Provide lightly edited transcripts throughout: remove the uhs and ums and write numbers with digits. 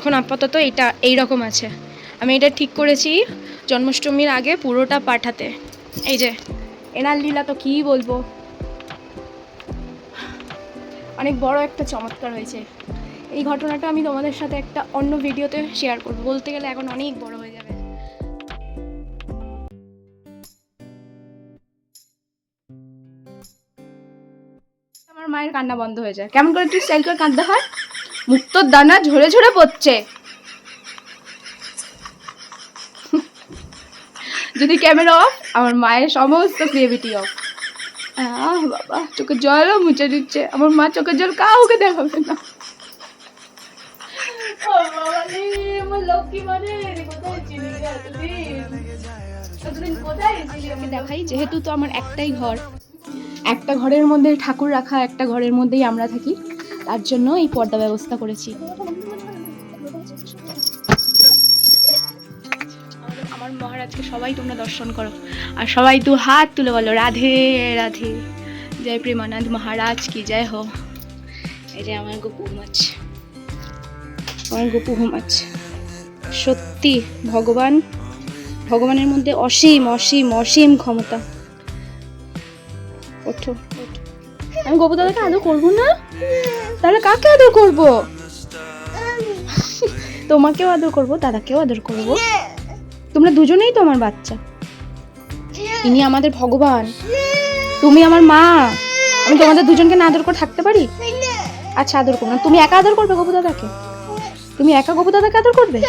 এখন আপাতত এটা এইরকম আছে। আমি এটা ঠিক করেছি জন্মাষ্টমীর আগে পুরোটা পাঠাতে। এই যে এনার লীলা তো কী বলবো, অনেক বড় একটা চমৎকার হয়েছে। এই ঘটনাটা আমি তোমাদের সাথে একটা অন্য ভিডিওতে শেয়ার করবো, বলতে গেলে এখন অনেক বড় হয়ে যাবে। আমার মায়ের কান্না বন্ধ হয়ে যায়। কেমন করে তুই স্টাইল করে কাঁদতে হয়, মুক্তোর দানা ঝরে ঝরে পড়ছে। যদি ক্যামেরা অফ, আমার মায়ের সমস্ত ক্রিয়েটিভিটি অফ। বাবা চোখের জলও মুছে দিচ্ছে। আমার মা চোখের জল কাউকে দেখাবে না। দেখাই, যেহেতু তো আমার একটাই ঘর, একটা ঘরের মধ্যে ঠাকুর রাখা, একটা ঘরের মধ্যেই আমরা থাকি, তার জন্য এই পর্দা ব্যবস্থা করেছি। আমার মহারাজকে সবাই তোমরা দর্শন করো, আর সবাই দু হাত তুলে বলো রাধে রাধে, জয় প্রেমানন্দ মহারাজ কি জয় হো। এই যে আমার গোপু মাছ, আমার গোপু মাছ। সত্যি ভগবানের মধ্যে অসীম অসীম অসীম ক্ষমতা। ওঠো ওঠো। আমি গোপু দাদাকে আদর করবো না? তাহলে কাকে আদর করবো? তোমাকেও আদর করবো, দাদাকেও আদর করবো। তোমরা দুজনেই তো আমার বাচ্চা। ইনি আমাদের ভগবান, তুমি আমার মা। আমি তোমাদের দুজনকে না আদর করে থাকতে পারি? আচ্ছা আদর করবো না। তুমি একা আদর করবে গোপু দাদাকে? তুমি একা গোপু দাদাকে আদর করবে?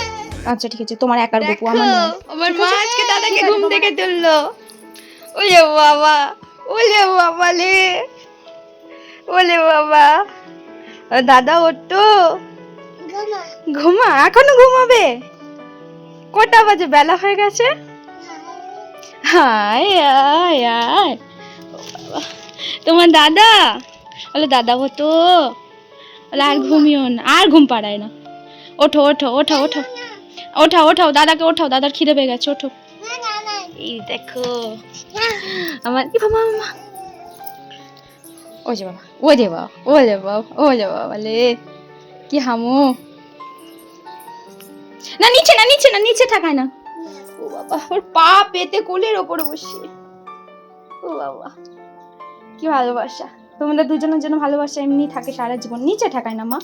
আচ্ছা ঠিক আছে, তোমার একার গোপু, আমার নয়। আমার মা আজকে দাদাকে ঘুম থেকে তুললো। ওলে বাবা, ওলে বাবা লে, ওলে বাবা। দাদা ওঠো, ঘুমা। এখনো ঘুমাবে? কটা বাজে? বেলা হয়ে গেছে। হায় আয় আয়। তোমার দাদা বলে দাদা হতো, বলে আর ঘুমিও না, আর ঘুম পাড়ায় না। ওঠো ওঠো ওঠো ওঠো ওঠাও ওঠাও, দাদাকে ওঠাও, দাদার খিদে পেয়ে গেছে, ওঠো। এই দেখো আমার মামা। ও যে বাবা, ও যে বাবা, ও যে বাবা, ও যে বাবা বলে কি হামু। না নিচে না, নিচে না, নিচে থাকায় না। ও বাবা, ওর পা পেতে কোলের ওপরে বসিয়ে। ও বাবা কি ভালোবাসা। তোমাদের দুজনের জন্য ভালোবাসা এমনি থাকে সারা জীবন। নিচে ঠাকায় না মা।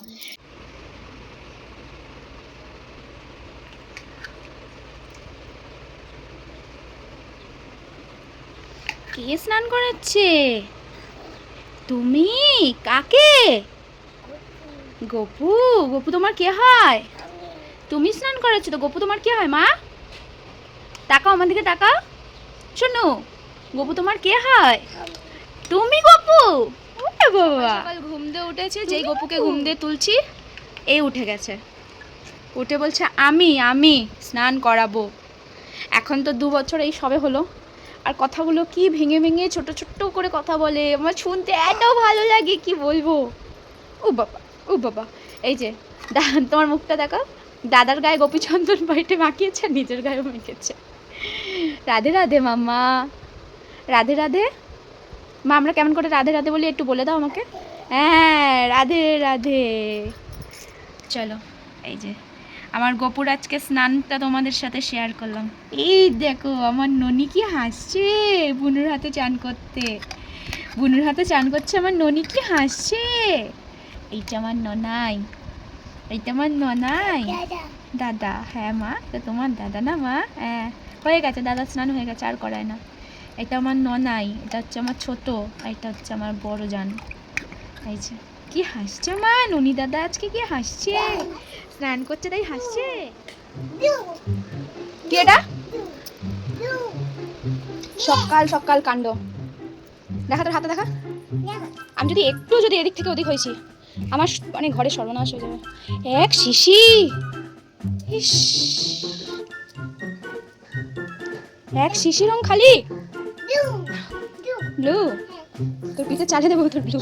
কে স্নান করাচ্ছে? তুমি? কাকে? গোপু। গোপু তোমার কে হয়? তুমি স্নান করাচ্ছ তো, গোপু তোমার কে হয় মা? তাকাও আমার দিকে, তাকাও। শোনো, গোপু তোমার কে হয়? তুমি গোপু? ওরে বাবা, সকাল ঘুম দিয়ে উঠেছে, যেই গোপুকে ঘুম দিয়ে তুলছি এই উঠে গেছে। উঠে বলছে আমি আমি স্নান করাবো। এখন তো 2 বছর এই সবে হলো, আর কথাগুলো কি ভেঙে ভেঙে ছোট ছোট করে কথা বলে, আমার শুনতে এত ভালো লাগে কি বলবো। ও বাবা, ও বাবা। এই যে তোমার মুখটা দেখো, দাদার গায়ে গোপীচন্দন বাড়িতে মাখিয়েছে, নিজের গায়েও মেখেছে। রাধে রাধে মাম্মা, রাধে রাধে মা। আমরা কেমন করে রাধে রাধে বলি একটু বলে দাও আমাকে। হ্যাঁ রাধে রাধে। চলো, এই যে আমার গোপুর আজকে স্নানটা তোমাদের সাথে শেয়ার করলাম। এই দেখো আমার ননি কি হাসছে বুনুর হাতে চান করতে। বুনুর হাতে চান করছে আমার ননি, কি হাসছে। এইটা আমার ননাই, এইটা আমার ননাই। দাদা? হ্যাঁ মা, তো তোমার দাদা না মা? হ্যাঁ হয়ে গেছে, দাদা স্নান হয়ে গেছে, আর করায় না। এটা আমার ননাই, এটা হচ্ছে আমার ছোট, আর এটা হচ্ছে আমার বড় জান। এই যে কি হাসছে মা, ননি দাদা আজকে কি হাসছে, স্নান করছে তাই হাসছে। কি এটা? সকাল সকাল কাণ্ড দেখা, তোর হাতে দেখা। আমি যদি একটু এদিক থেকে ওদিক হয়েছি, আমার মানে ঘরে সর্বনাশ হয়ে যাবে। এক শিশি, ইস, এক শিশি রং খালি ব্লু। তোর পিঠে চালিয়ে দেবো তোর ব্লু।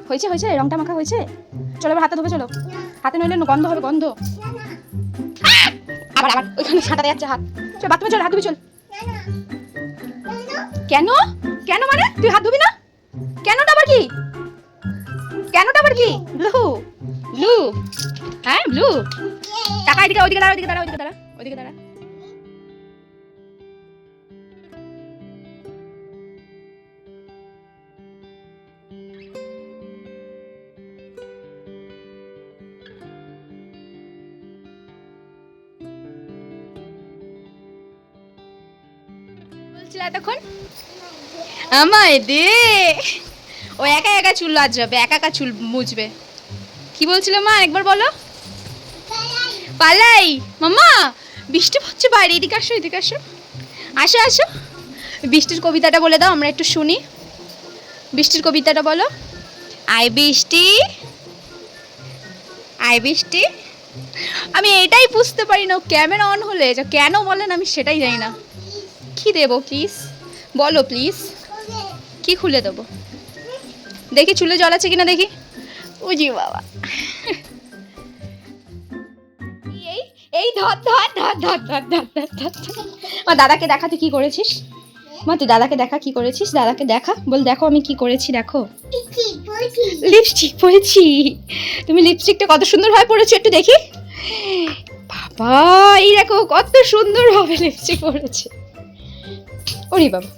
হয়েছে হয়েছে, রংটা মাখা হয়েছে। চলো এবার হাতে ধোবে, চলো। হাতে নইলে গন্ধ হবে, গন্ধ। আবার আবার ওইখানে ছাঁটাতে যাচ্ছে হাত। চল বাথরুমে চল, হাত ধুবি চল। কেন কেন মানে তুই হাত ধুবি না? কেনটা আবার কি? কেনটা আবার কি? ব্লু ব্লু এদিকে, ওদিকে দাঁড়া, ওদিকে দাঁড়া, ওদিকে দাঁড়া, ওদিকে দাঁড়া। বলছিল এতক্ষণ আমায় দে, ও একা একা চুল আঁচড়াবে, একা একা চুল মুছবে। কি বলছিল মা একবার বলো? পালাই। মাম্মা বৃষ্টি হচ্ছে বাইরে, এদিকে আসো, এদিকে আসো, আসো আসো। বৃষ্টির কবিতাটা বলে দাও, আমরা একটু শুনি। বৃষ্টির কবিতাটা বলো। আয় বৃষ্টি, আয় বৃষ্টি। আমি এটাই বুঝতে পারি না, ক্যামেরা অন হলে যা কেন বলেন আমি সেটাই জানি না। কি দেবো প্লিজ বলো, প্লিজ কি খুলে দেবো? দেখি চুলে জল আছে কিনা দেখি। উজি বাবা, এই এই ধর ধর ধর ধর ধর ধর ধর ধর। মা দাদাকে দেখা তুই কি করেছিস? মা তুই দাদাকে দেখা কি করেছিস, দাদাকে দেখা, বল দেখো আমি কি করেছি, দেখো লিপস্টিক পরেছি। তুমি লিপস্টিকটা কত সুন্দর ভাবে পরেছো, একটু দেখি। বাবা এই দেখো কত সুন্দর ভাবে লিপস্টিক পরেছে। ওরে বাবা,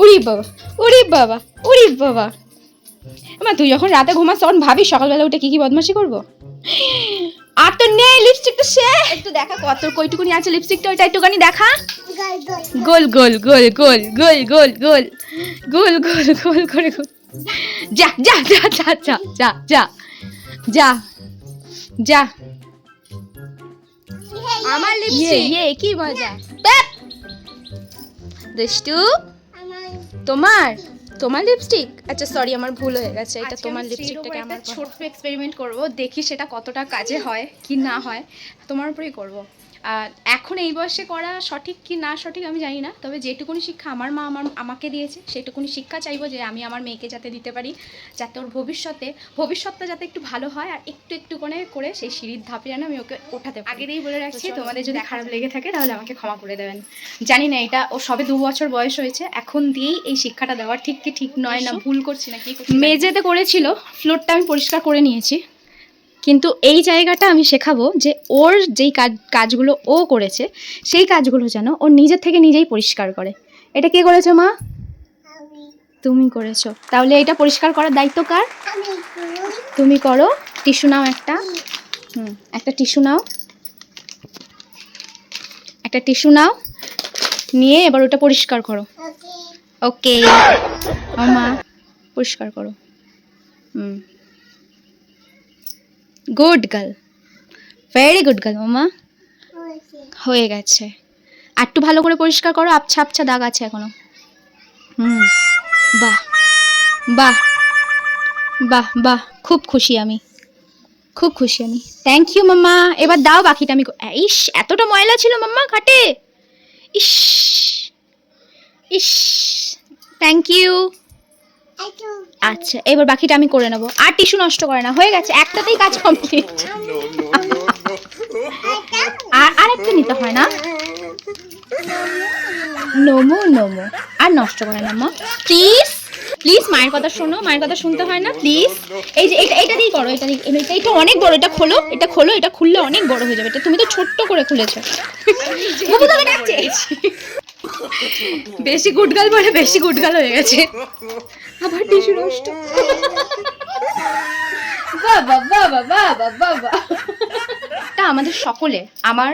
ওরে বাবা, ওরে বাবা, ওরে বাবা। মা তুই যখন রাতে ঘুমাস তখন ভাবিস সকালবেলা উঠে কি কি বদমাশি করবো? আর তো নেই লিপস্টিকটা, সে একটু দেখা কত কইটুকুনি আছে লিপস্টিকটা, ওইটা একটুখানি দেখা। গোল গোল গোল গোল গোল গোল গোল গোল গোল গোল করে গোল। যা যা যা যা যা যা যা যা যা। আমার লিপস্টিক কি মজা। দুষ্টু তোমার তোমার লিপস্টিক, আচ্ছা সরি আমার ভুল হয়ে গেছে, এটা তোমার লিপস্টিকটাকে আমার ছোট্ট এক্সপেরিমেন্ট করব, দেখি সেটা কতটা কাজে হয় কি না হয়, তোমার উপরেই করব। আর এখন এই বয়সে করা সঠিক কি না সঠিক আমি জানি না, তবে যেটুকুনি শিক্ষা আমার মা আমাকে দিয়েছে সেইটুকুনি শিক্ষা চাইবো যে আমি আমার মেয়েকে যাতে দিতে পারি, যাতে ওর ভবিষ্যৎটা যাতে একটু ভালো হয়, আর একটু একটু করে সেই সিঁড়ির ধাপে যেন আমি ওকে ওঠাতে পারি। আগেই বলে রাখছি, তোমাদের যদি খারাপ লেগে থাকে তাহলে আমাকে ক্ষমা করে দেবেন। জানি না এটা ও সবে 2 বছর বয়স হয়েছে, এখন দিয়েই এই শিক্ষাটা দেওয়ার ঠিক কি ঠিক নয়, না ভুল করছি না কি মেঝেতে করেছিল, ফ্লোরটা আমি পরিষ্কার করে নিয়েছি, কিন্তু এই জায়গাটা আমি শেখাবো যে ওর যেই কাজগুলো ও করেছে সেই কাজগুলো যেন ও নিজের থেকে নিজেই পরিষ্কার করে। এটা কে করেছো মা? তুমি করেছো। তাহলে এটা পরিষ্কার করার দায়িত্ব কার? তুমি করো। টিস্যু নাও একটা, একটা টিস্যু নাও, একটা টিস্যু নাও, নিয়ে এবার ওটা পরিষ্কার করো। ওকে মা পরিষ্কার করো। Good girl, very good girl মামা। হয়ে গেছে, আর একটু ভালো করে পরিষ্কার করো, আবছা আবছা দাগ আছে এখনো। বাহ বাহ বাহ বাহ, খুব খুশি আমি, খুব খুশি আমি। থ্যাংক ইউ মাম্মা। এবার দাও বাকিটা আমি। ইস এতটা ময়লা ছিল মাম্মা খাটে, ইস ইস। Thank you. আচ্ছা এবার বাকিটা আমি করে নেবো, আর টিস্যু নষ্ট করে না, হয়ে গেছে, একটাতেই কাজ কমপ্লিট। আর একটা নিতে হয় না, নমো নমো, আর নষ্ট করে না মা, প্লিজ প্লিজ, মায়ের কথা শোনো, মায়ের কথা শুনতে হয় না প্লিজ। এই যে এটা দিয়েই করো, এটা দিয়ে, এটা অনেক বড়, এটা খোলো, এটা খোলো, এটা খুললে অনেক বড় হয়ে যাবে, এটা তুমি তো ছোট্ট করে খুলেছো। বেশি গুটগাল বলে বেশি গুটগাল হয়ে গেছে, আবার টিস্যু নষ্ট। বাবা বাবা বাবা বাবা, তা আমাদের সকলে, আমার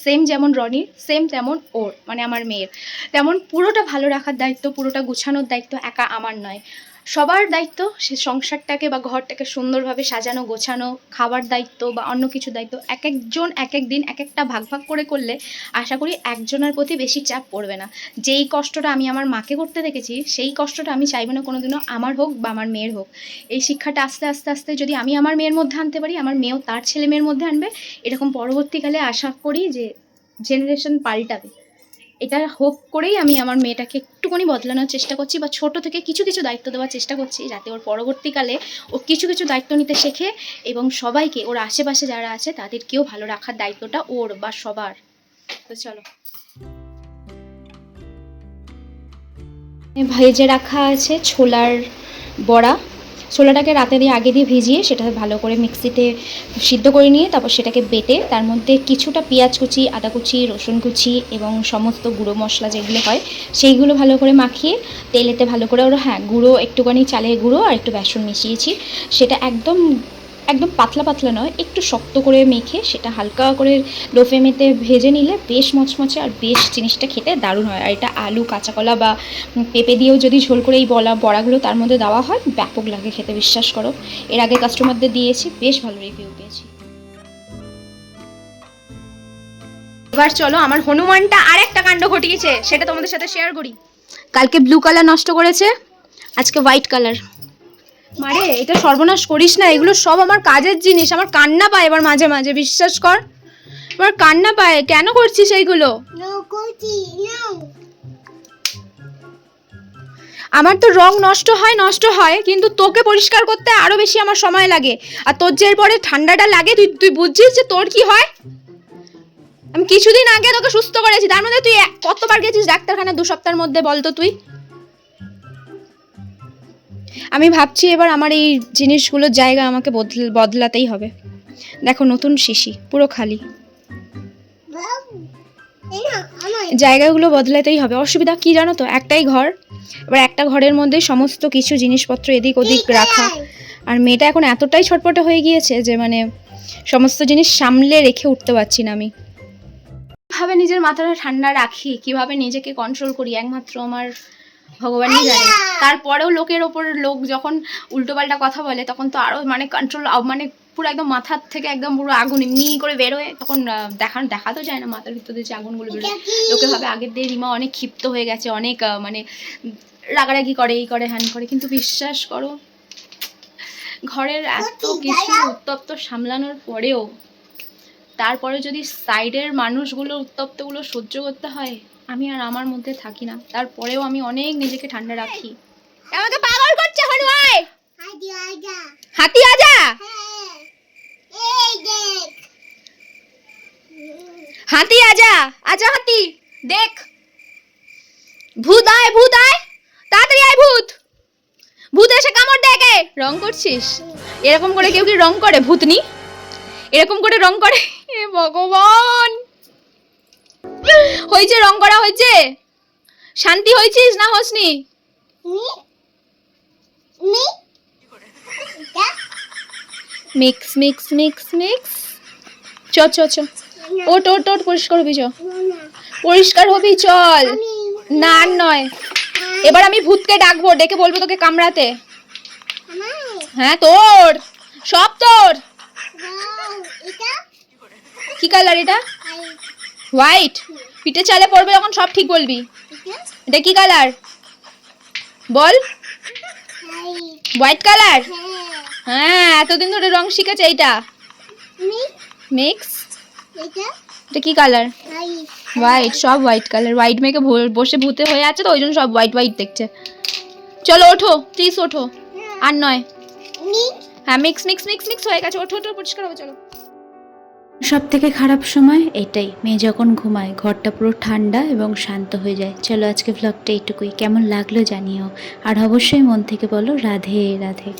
সেম যেমন রনির, সেম তেমন ওর, মানে আমার মেয়ের তেমন পুরোটা ভালো রাখার দায়িত্ব, পুরোটা গুছানোর দায়িত্ব একা আমার নয়, সবার দায়িত্ব। সে সংসারটাকে বা ঘরটাকে সুন্দরভাবে সাজানো গোছানো, খাবার দায়িত্ব বা অন্য কিছু দায়িত্ব এক একজন এক এক দিন এক একটা ভাগ ভাগ করে করলে আশা করি একজনের প্রতি বেশি চাপ পড়বে না। যেই কষ্টটা আমি আমার মাকে করতে দেখেছি, সেই কষ্টটা আমি চাইবো না কোনোদিনও আমার হোক বা আমার মেয়ের হোক। এই শিক্ষাটা আস্তে আস্তে আস্তে যদি আমি আমার মেয়ের মধ্যে আনতে পারি, আমার মেয়েও তার ছেলে মেয়ের মধ্যে আনবে, এরকম পরবর্তীকালে আশা করি যে জেনারেশন পাল্টাবে। এটা হোপ করেই আমি আমার মেয়েটাকে একটুখানি বদলানোর চেষ্টা করছি, বা ছোট থেকে কিছু কিছু দায়িত্ব দেওয়ার চেষ্টা করছি, যাতে ওর পরবর্তীকালে ও কিছু কিছু দায়িত্ব নিতে শেখে, এবং সবাইকে, ওর আশেপাশে যারা আছে তাদেরকেও ভালো রাখার দায়িত্বটা ওর বা সবার। তো চলো, ভেজে রাখা আছে ছোলার বড়া, ছোলাটাকে রাতে দিয়ে আগে দিয়ে ভিজিয়ে সেটা ভালো করে মিক্সিতে সিদ্ধ করে নিয়ে তারপর সেটাকে বেটে তার মধ্যে কিছুটা পেঁয়াজ কুচি, আদা কুচি, রসুন কুচি এবং সমস্ত গুঁড়ো মশলা যেগুলো হয় সেইগুলো ভালো করে মাখিয়ে তেলেতে ভালো করে গুঁড়ো একটুখানি চালের গুঁড়ো আর একটু বেসন মিশিয়েছি। সেটা একদম পাতলা পাতলা নয়, একটু শক্ত করে মেখে সেটা হালকা করে লো ফ্লেমেতে ভেজে নিলে বেশ মচমচে আর বেশ জিনিসটা খেতে দারুণ হয়। আর এটা আলু, কাঁচা কলা বা পেঁপে দিয়েও যদি ঝোল করে এই বড়াগুলো তার মধ্যে দেওয়া হয় ব্যাপক লাগে খেতে, বিশ্বাস করো। এর আগে কাস্টমারদের দিয়েছি, বেশ ভালো রিভিউ পেয়েছি। এবার চলো, আমার হনুমানটা আর একটা কাণ্ড ঘটিয়েছে সেটা তোমাদের সাথে শেয়ার করি। কালকে ব্লু কালার নষ্ট করেছে, আজকে হোয়াইট কালার। মারে এটা সর্বনাশ করিস না, এগুলো সব আমার কাজের জিনিস। আমার কান্না পায় এবার মাঝে মাঝে, বিশ্বাস কর, এবার কান্না পায়। কেন করছিস এইগুলো? আমার তো রং নষ্ট হয় কিন্তু তোকে পরিষ্কার করতে আরো বেশি আমার সময় লাগে। আর তোর যে পরে ঠান্ডাটা লাগে, তুই বুঝছিস যে তোর কি হয়? আমি কিছুদিন আগে তোকে সুস্থ করেছি, তার মধ্যে তুই কতবার গেছিস ডাক্তারখানা 2 সপ্তাহের মধ্যে, বলতো তুই? আমি ভাবছি এবার আমার এই জিনিসগুলোর জায়গা আমাকে বদলাতেই হবে। দেখো নতুন শিশি, পুরো খালি, জায়গাগুলো বদলাতেই হবে। অসুবিধা কি জানো তো, একটাই ঘর, এবার একটা ঘরের মধ্যে সমস্ত কিছু জিনিসপত্র এদিক ওদিক রাখা। আর মেয়েটা এখন এতটাই ছটপটে হয়ে গিয়েছে যে মানে সমস্ত জিনিস সামলে রেখে উঠতে পারছি না আমি। কিভাবে নিজের মাথাটা ঠান্ডা রাখি, কিভাবে নিজেকে কন্ট্রোল করি, একমাত্র আমার ভগবানই জানে। তারপরেও লোক যখন উল্টোপাল্টা কথা বলে তখন তো আরো মানে কন্ট্রোল, মানে পুরো একদম মাথার থেকে একদম পুরো আগুন এমনি করে বেরোয়, তখন দেখা তো যায় না মাথার ভিতর দিয়ে যে আগুনগুলো বেরোয়। লোকে ভাবে আগের দিয়ে রিমা অনেক ক্ষিপ্ত হয়ে গেছে, অনেক মানে রাগারাগি করে, এই করে হ্যান করে, কিন্তু বিশ্বাস করো ঘরের এত কিছু উত্তপ্ত সামলানোর পরেও তারপরে যদি সাইডের মানুষগুলো উত্তপ্তগুলো সহ্য করতে হয়, আমি আর আমার মধ্যে থাকি না। তারপরেও আমি অনেক নিজেকে ঠান্ডা রাখি। আমাকে পাগল করছে হনুমান। হাতি আজা, হাতি আজা, আজা হাতি দেখ, ভূত আয়, তাড়াতাড়ি আয়, ভূত এসে কামড় দেয়। রং করছিস? এরকম করে কেউ কি রং করে? ভূতনি এরকম করে রং করে? এ ভগবান, হয়েছে রং করা হয়েছে? শান্তি হয়েছিস না হসনি? Mix mix mix mix. চ ওট পরিষ্কার হবি, পরিষ্কার হবি, চল। না নয়, এবার আমি ভূতকে ডাকবো, ডেকে বলবো তোকে কামড়াতে। হ্যাঁ তোর, সব তোর। কি কালার এটা? হোয়াইট। পিঠে চালে পড়বে যখন সব ঠিক বলবি। এটা কি কালার বল? White colour. হ্যাঁ, এতদিন ধরে রং শিখেছে। এইটা মিক্স। এটা কি কালার? হোয়াইট। সব হোয়াইট কালার। হোয়াইট মেয়েকে বসে ভূতে হয়ে আছে তো ওই জন্য সব হোয়াইট হোয়াইট দেখছে। চলো ওঠো, প্লিজ ওঠো। আর নয়, হ্যাঁ মিক্স মিক্স মিক্স মিক্স হয়ে গেছে। ওঠো পরিষ্কার হবে, চলো। সব থেকে খারাপ সময় এটাই, মেয়ে যখন ঘুমায় ঘরটা পুরো ঠান্ডা এবং শান্ত হয়ে যায়। চলো আজকে ভ্লগটা এইটুকুই। কেমন লাগলো জানিও, আর অবশ্যই মন থেকে বলো রাধে রাধে।